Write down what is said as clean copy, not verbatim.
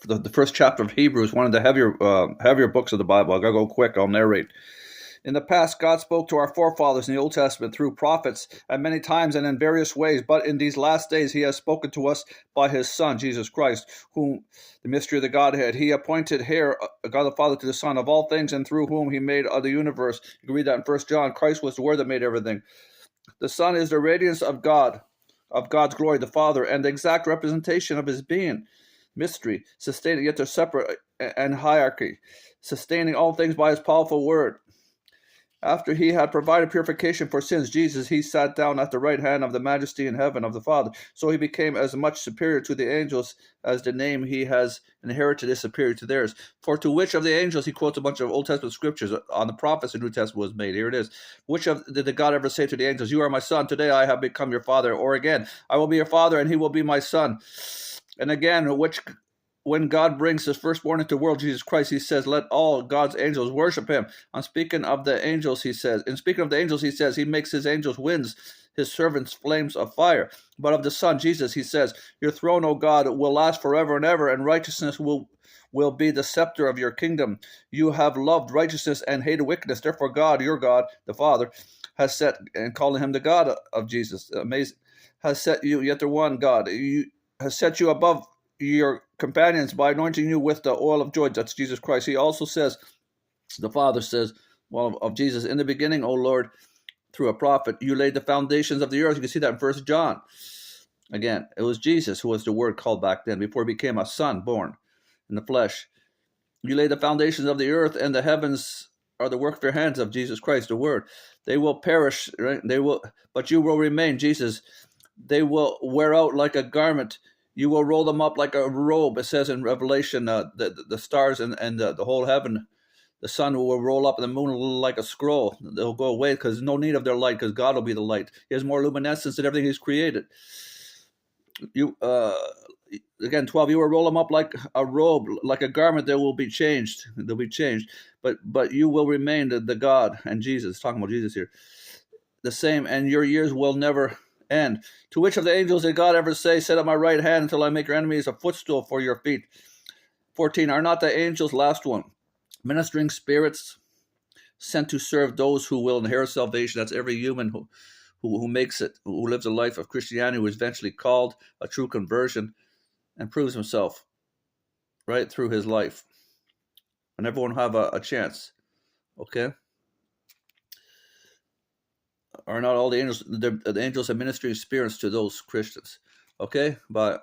the first chapter of Hebrews, one of the heavier books of the Bible. I gotta go quick. I'll narrate. In the past, God spoke to our forefathers in the Old Testament through prophets at many times and in various ways, but in these last days he has spoken to us by his Son, Jesus Christ, whom the mystery of the Godhead. He appointed heir, God the Father, to the Son of all things, and through whom he made the universe. You can read that in 1 John. Christ was the Word that made everything. The Son is the radiance of God, of God's glory, the Father, and the exact representation of his being. Mystery, sustaining, yet they're separate, and hierarchy, sustaining all things by his powerful word. After he had provided purification for sins, Jesus, he sat down at the right hand of the majesty in heaven of the Father. So he became as much superior to the angels as the name he has inherited is superior to theirs. For to which of the angels, he quotes a bunch of Old Testament scriptures on the prophets, the New Testament was made. Here it is. Which of did the God ever say to the angels, you are my son, today I have become your father? Or again, I will be your father and he will be my son. And again, when God brings his firstborn into the world, Jesus Christ, he says, let all God's angels worship him. In speaking of the angels, he says, he makes his angels winds, his servants flames of fire. But of the Son, Jesus, he says, your throne, O God, will last forever and ever, and righteousness will be the scepter of your kingdom. You have loved righteousness and hated wickedness. Therefore, God, your God, the Father, has set, and calling him the God of Jesus, amazing, has set you, yet the one God, has set you above your companions by anointing you with the oil of joy. That's Jesus Christ. He also says, the Father says, well, of Jesus, in the beginning, O Lord, through a prophet, you laid the foundations of the earth. You can see that in 1 John. Again, it was Jesus who was the Word called back then, before he became a son born in the flesh. You laid the foundations of the earth, and the heavens are the work of your hands, of Jesus Christ, the Word. They will perish, right? But you will remain, Jesus. They will wear out like a garment. You will roll them up like a robe. It says in Revelation, the stars and the whole heaven, the sun will roll up and the moon will like a scroll. They'll go away because there's no need of their light, because God will be the light. He has more luminescence than everything he's created. You again, 12, you will roll them up like a robe, like a garment. They will be changed. They'll be changed. But you will remain the God, and Jesus, talking about Jesus here, the same, and your years will never end. To which of the angels did God ever say, sit at my right hand until I make your enemies a footstool for your feet? 14, are not the angels, last one, ministering spirits sent to serve those who will inherit salvation? That's every human who makes it, who lives a life of Christianity, who is eventually called a true conversion and proves himself right through his life. And everyone will have a chance. Okay? Are not all the angels, the angels are ministering spirits to those Christians? Okay? But